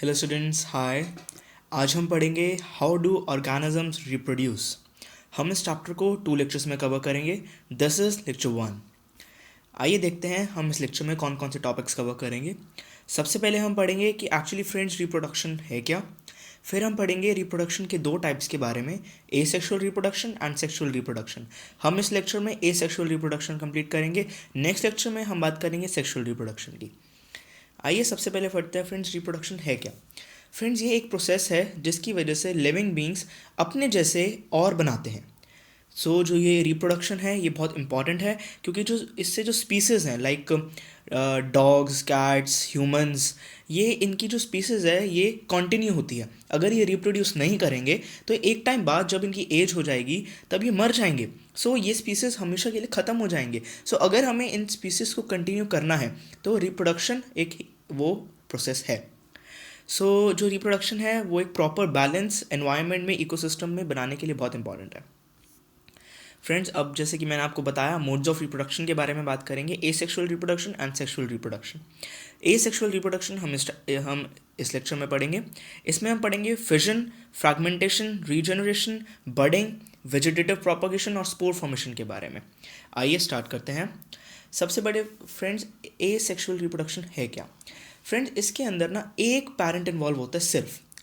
Hello students, हाय। आज हम पढ़ेंगे हाउ डू ऑर्गेनिजम्स रिप्रोड्यूस। हम इस चैप्टर को 2 लेक्चर्स में कवर करेंगे। This is lecture 1। आइए देखते हैं हम इस लेक्चर में कौन कौन से टॉपिक्स कवर करेंगे। सबसे पहले हम पढ़ेंगे कि एक्चुअली फ्रेंड्स रिप्रोडक्शन है क्या। फिर हम पढ़ेंगे रिप्रोडक्शन के 2 टाइप्स के बारे में, asexual reproduction and sexual reproduction. हम इस लेक्चर में एसेक्सुअल रिप्रोडक्शन कंप्लीट करेंगे। नेक्स्ट लेक्चर में हम बात करेंगे सेक्सुअल रिप्रोडक्शन की। आइए सबसे पहले पढ़ते हैं फ्रेंड्स, रिप्रोडक्शन है क्या। फ्रेंड्स, ये एक प्रोसेस है जिसकी वजह से लिविंग बींग्स अपने जैसे और बनाते हैं। जो ये रिप्रोडक्शन है ये बहुत इंपॉर्टेंट है, क्योंकि जो इससे जो स्पीसीज़ हैं लाइक डॉग्स, कैट्स, ह्यूमंस, ये इनकी जो स्पीसीज़ है ये कंटिन्यू होती है। अगर ये रिप्रोड्यूस नहीं करेंगे तो एक टाइम बाद जब इनकी एज हो जाएगी तब ये मर जाएंगे। ये स्पीसीज़ हमेशा के लिए ख़त्म हो जाएंगे। अगर हमें इन स्पीसीज़ को कंटिन्यू करना है तो रिप्रोडक्शन एक वो प्रोसेस है। जो रिप्रोडक्शन है वो एक प्रॉपर बैलेंस एनवायरनमेंट में, इकोसिस्टम में बनाने के लिए बहुत इंपॉर्टेंट है। फ्रेंड्स, अब जैसे कि मैंने आपको बताया, मोड्स ऑफ रिप्रोडक्शन के बारे में बात करेंगे, asexual reproduction and sexual reproduction. Asexual reproduction हम इस लेक्चर में पढ़ेंगे। इसमें हम पढ़ेंगे fission, fragmentation, regeneration, budding, vegetative propagation और स्पोर फॉर्मेशन के बारे में। आइए स्टार्ट करते हैं। सबसे बड़े फ्रेंड्स, एसेक्सुअल रिप्रोडक्शन है क्या। फ्रेंड्स, इसके अंदर ना एक पेरेंट इन्वॉल्व होता है,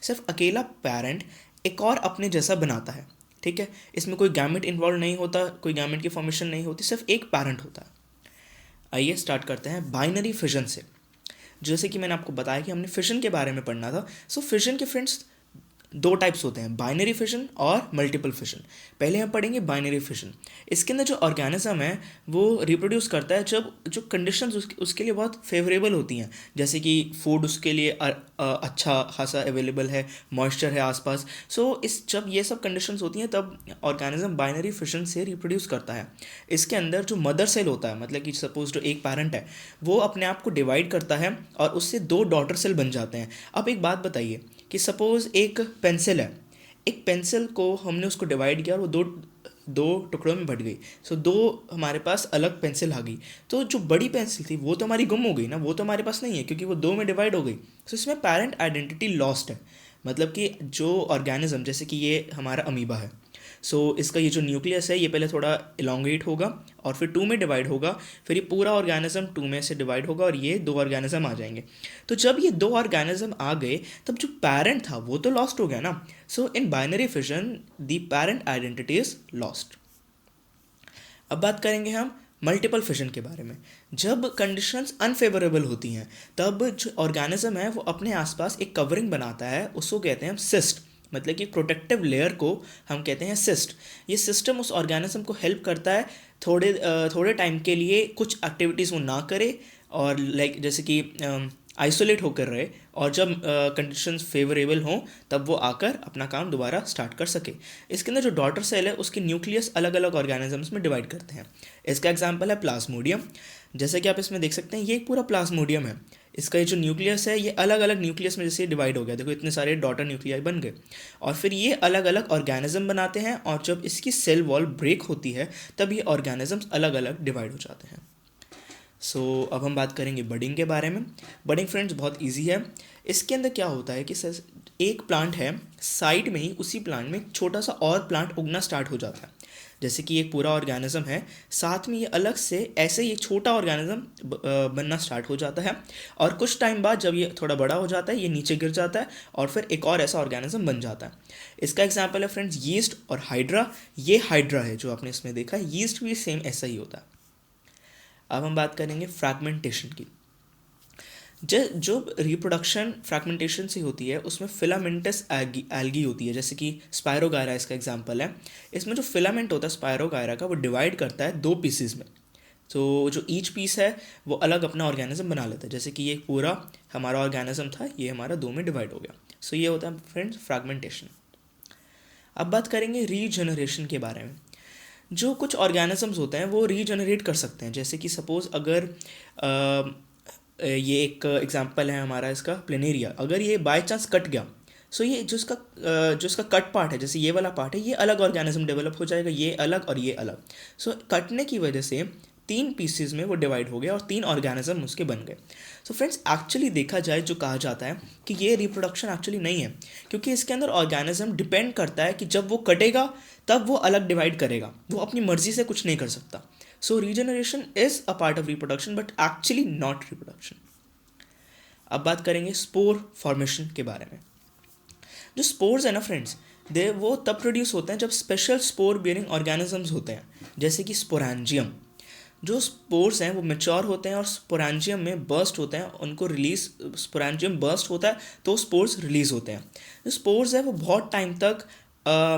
सिर्फ अकेला पेरेंट एक और अपने जैसा बनाता है। ठीक है, इसमें कोई गैमेट इन्वॉल्व नहीं होता, कोई गैमेट की फॉर्मेशन नहीं होती, सिर्फ एक पेरेंट होता है। आइए स्टार्ट करते हैं बाइनरी फिजन से। जैसे कि मैंने आपको बताया कि हमने फिजन के बारे में पढ़ना था। फिजन के फ्रेंड्स 2 टाइप्स होते हैं, बाइनरी फिजन और मल्टीपल फिजन। पहले हम पढ़ेंगे बाइनरी फिजन। इसके अंदर जो ऑर्गेनिज्म है वो रिप्रोड्यूस करता है जब जो कंडीशंस उसके लिए बहुत फेवरेबल होती हैं, जैसे कि फूड उसके लिए अच्छा खासा अवेलेबल है, मॉइस्चर है आसपास। जब ये सब कंडीशंस होती हैं तब ऑर्गेनिज्म बाइनरी फिजन से रिप्रोड्यूस करता है। इसके अंदर जो मदर सेल होता है, मतलब कि सपोज जो एक पेरेंट है वो अपने आप को डिवाइड करता है और उससे 2 डॉटर सेल बन जाते हैं। अब एक बात बताइए कि सपोज़ एक पेंसिल है, एक पेंसिल को हमने उसको डिवाइड किया और वो दो दो टुकड़ों में बट गई। 2 हमारे पास अलग पेंसिल आ गई। तो जो बड़ी पेंसिल थी वो तो हमारी गुम हो गई ना, वो तो हमारे पास नहीं है क्योंकि वो 2 में डिवाइड हो गई। इसमें पेरेंट आइडेंटिटी लॉस्ट है। मतलब कि जो ऑर्गेनिज्म, जैसे कि ये हमारा अमीबा है, इसका ये जो न्यूक्लियस है ये पहले थोड़ा इलोंगेट होगा और फिर 2 में डिवाइड होगा, फिर ये पूरा ऑर्गेनिज्म 2 में से डिवाइड होगा और ये 2 ऑर्गेनिज्म आ जाएंगे। तो जब ये 2 ऑर्गेनिज्म आ गए तब जो पेरेंट था वो तो लॉस्ट हो गया ना। In binary fission the parent identity is lost. अब बात करेंगे हम मल्टीपल फिजन के बारे में। जब कंडीशंस अनफेवरेबल होती हैं तब जो ऑर्गेनिज्म है वो अपने आसपास एक कवरिंग बनाता है, उसको कहते हैं हम सिस्ट। मतलब कि प्रोटेक्टिव लेयर को हम कहते हैं सिस्ट। ये सिस्टम उस ऑर्गेनिज्म को हेल्प करता है थोड़े टाइम के लिए कुछ एक्टिविटीज़ वो ना करे और जैसे कि आइसोलेट होकर रहे, और जब कंडीशंस फेवरेबल हों तब वो आकर अपना काम दोबारा स्टार्ट कर सके। इसके अंदर जो डॉटर सेल है उसके न्यूक्लियस अलग अलग ऑर्गेनिजम्स में डिवाइड करते हैं। इसका एग्जांपल है प्लाज्मोडियम। जैसे कि आप इसमें देख सकते हैं ये एक पूरा प्लाज्मोडियम है। इसका ये जो न्यूक्लियस है ये अलग अलग न्यूक्लियस में जैसे डिवाइड हो गया, देखो इतने सारे डॉटर न्यूक्लियाई बन गए और फिर ये अलग अलग ऑर्गेनिज्म बनाते हैं, और जब इसकी सेल वॉल ब्रेक होती है तब ये ऑर्गेनिजम्स अलग अलग डिवाइड हो जाते हैं। अब हम बात करेंगे बडिंग के बारे में। बडिंग फ्रेंड्स बहुत इजी है। इसके अंदर क्या होता है कि एक प्लांट है, साइड में ही उसी प्लांट में एक छोटा सा और प्लांट उगना स्टार्ट हो जाता है। जैसे कि एक पूरा ऑर्गेनिज्म है, साथ में ये अलग से ऐसे ही एक छोटा ऑर्गेनिज्म बनना स्टार्ट हो जाता है, और कुछ टाइम बाद जब ये थोड़ा बड़ा हो जाता है ये नीचे गिर जाता है और फिर एक और ऐसा ऑर्गेनिज्म बन जाता है। इसका एग्जाम्पल है फ्रेंड्स यीस्ट और हाइड्रा। ये हाइड्रा है जो आपने इसमें देखा है, यीस्ट भी सेम ऐसा ही होता है। अब हम बात करेंगे फ्रैगमेंटेशन की। जो रिप्रोडक्शन फ्रैगमेंटेशन से होती है उसमें फिलामेंटस एल्गी होती है, जैसे कि स्पायरोगायरा इसका एग्जांपल है। इसमें जो फिलामेंट होता है स्पायरोगायरा का वो डिवाइड करता है 2 पीसेस में। जो ईच पीस है वो अलग अपना ऑर्गेनिज्म बना लेता है, जैसे कि ये पूरा हमारा ऑर्गेनिज्म था, ये हमारा 2 में डिवाइड हो गया। ये होता है फ्रेंड्स फ्रैगमेंटेशन। अब बात करेंगे रीजनरेशन के बारे में। जो कुछ ऑर्गेनिजम्स होते हैं वो रीजनरेट कर सकते हैं, जैसे कि सपोज़ अगर ये एक एग्जांपल है हमारा इसका प्लेनेरिया, अगर ये बाय चांस कट गया, ये जो इसका कट पार्ट है, जैसे ये वाला पार्ट है, ये अलग ऑर्गेनिज्म डेवलप हो जाएगा, ये अलग और ये अलग। कटने की वजह से 3 पीसेज में वो डिवाइड हो गया और 3 ऑर्गेनिज्म उसके बन गए। सो फ्रेंड्स एक्चुअली देखा जाए जो कहा जाता है कि ये रिप्रोडक्शन एक्चुअली नहीं है, क्योंकि इसके अंदर ऑर्गेनिज्म डिपेंड करता है कि जब वो कटेगा तब वो अलग डिवाइड करेगा, वो अपनी मर्जी से कुछ नहीं कर सकता। So regeneration is a part of reproduction but actually not reproduction. अब बात करेंगे स्पोर फॉर्मेशन के बारे में। जो स्पोर्स है ना फ्रेंड्स, दे वो तब प्रोड्यूस होते हैं जब स्पेशल स्पोर बियरिंग ऑर्गेनिजम्स होते हैं, जैसे कि स्पोरेंजियम। जो स्पोर्स हैं वो मैच्योर होते हैं और स्पोरेंजियम में बर्स्ट होते हैं, उनको रिलीज, स्पोरेंजियम बर्स्ट होता है तो स्पोर्स रिलीज होते हैं। जो स्पोर्स है वो बहुत टाइम तक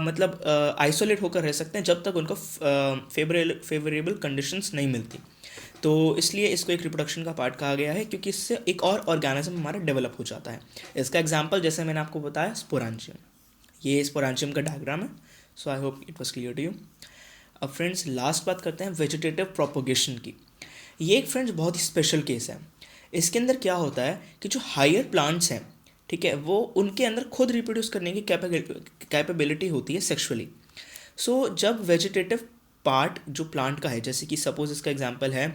मतलब आइसोलेट होकर रह सकते हैं जब तक उनको फेवरेबल कंडीशंस नहीं मिलती। तो इसलिए इसको एक रिप्रोडक्शन का पार्ट कहा गया है, क्योंकि इससे एक और ऑर्गेनिज्म हमारा डेवलप हो जाता है। इसका एग्जांपल जैसे मैंने आपको बताया स्पोरेंजियम, ये स्पोरेंजियम का डायग्राम है। So I hope it was clear to you. अब फ्रेंड्स लास्ट बात करते हैं वेजिटेटिव प्रोपोगेशन की। ये एक फ्रेंड्स बहुत ही स्पेशल केस है। इसके अंदर क्या होता है कि जो हायर प्लांट्स हैं, ठीक है, वो उनके अंदर खुद रिप्रोड्यूस करने की कैपेबिलिटी होती है सेक्सुअली। सो जब वेजिटेटिव पार्ट जो प्लांट का है, जैसे कि सपोज इसका एग्जांपल है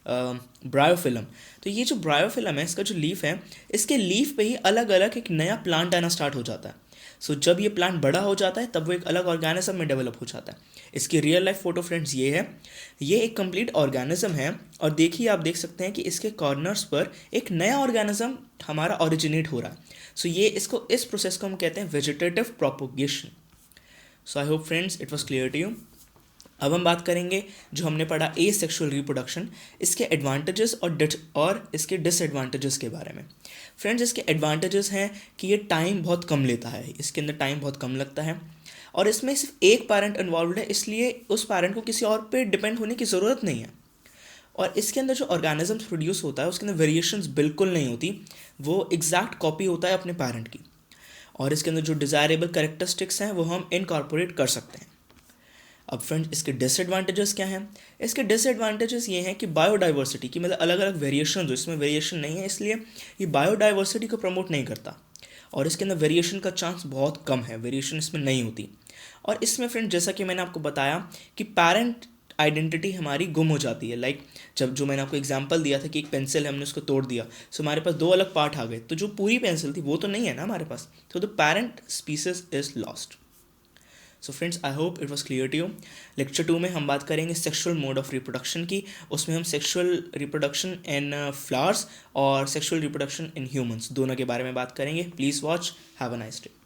ब्रायोफिलम, तो ये जो ब्रायोफिलम है, इसका जो लीफ है, इसके लीफ पे ही अलग अलग एक नया प्लांट आना स्टार्ट हो जाता है। सो जब ये प्लांट बड़ा हो जाता है तब वो एक अलग ऑर्गेनिज्म में डेवलप हो जाता है। इसकी रियल लाइफ फोटो फ्रेंड्स ये है, ये एक कंप्लीट ऑर्गेनिज्म है और देखिए आप देख सकते हैं कि इसके कॉर्नर्स पर एक नया ऑर्गेनिज्म हमारा ओरिजिनेट हो रहा है। सो ये इसको, इस प्रोसेस को हम कहते हैं vegetative propagation. So I hope friends it was clear to you. अब हम बात करेंगे जो हमने पढ़ा ए सेक्शुअल रिप्रोडक्शन, इसके एडवांटेजेस और इसके डिसएडवांटेजेस के बारे में। फ्रेंड्स इसके एडवांटेजेस हैं कि ये टाइम बहुत कम लेता है, इसके अंदर टाइम बहुत कम लगता है और इसमें सिर्फ एक पेरेंट इन्वॉल्व है, इसलिए उस पेरेंट को किसी और पे डिपेंड होने की ज़रूरत नहीं है। और इसके अंदर जो ऑर्गेनिजम्स प्रोड्यूस होता है उसके अंदर वेरिएशंस बिल्कुल नहीं होती, वो एग्जैक्ट कॉपी होता है अपने पेरेंट की। और इसके अंदर जो डिज़ायरेबल कैरेक्टरिस्टिक्स हैं वो हम इनकॉर्पोरेट कर सकते हैं। अब फ्रेंड्स इसके डिसएडवांटेजेस क्या हैं? इसके डिसएडवांटेजेस ये हैं कि बायोडाइवर्सिटी की, मतलब अलग अलग वेरिएशन, जो इसमें वेरिएशन नहीं है, इसलिए ये बायोडाइवर्सिटी को प्रमोट नहीं करता और इसके अंदर वेरिएशन का चांस बहुत कम है, वेरिएशन इसमें नहीं होती। और इसमें फ्रेंड जैसा कि मैंने आपको बताया कि पेरेंट आइडेंटिटी हमारी गुम हो जाती है। लाइक जब जो मैंने आपको एग्जांपल दिया था कि एक पेंसिल है, हमने उसको तोड़ दिया, सो हमारे पास 2 अलग पार्ट आ गए, तो जो पूरी पेंसिल थी वो तो नहीं है ना हमारे पास, तो the parent species is lost. So friends I hope it was clear to you. Lecture 2 में हम बात करेंगे सेक्शुअल मोड ऑफ रिप्रोडक्शन की। उसमें हम सेक्शुअल रिप्रोडक्शन इन फ्लावर्स और सेक्शुअल रिप्रोडक्शन इन ह्यूमंस दोनों के बारे में बात करेंगे। Please watch. Have a nice day.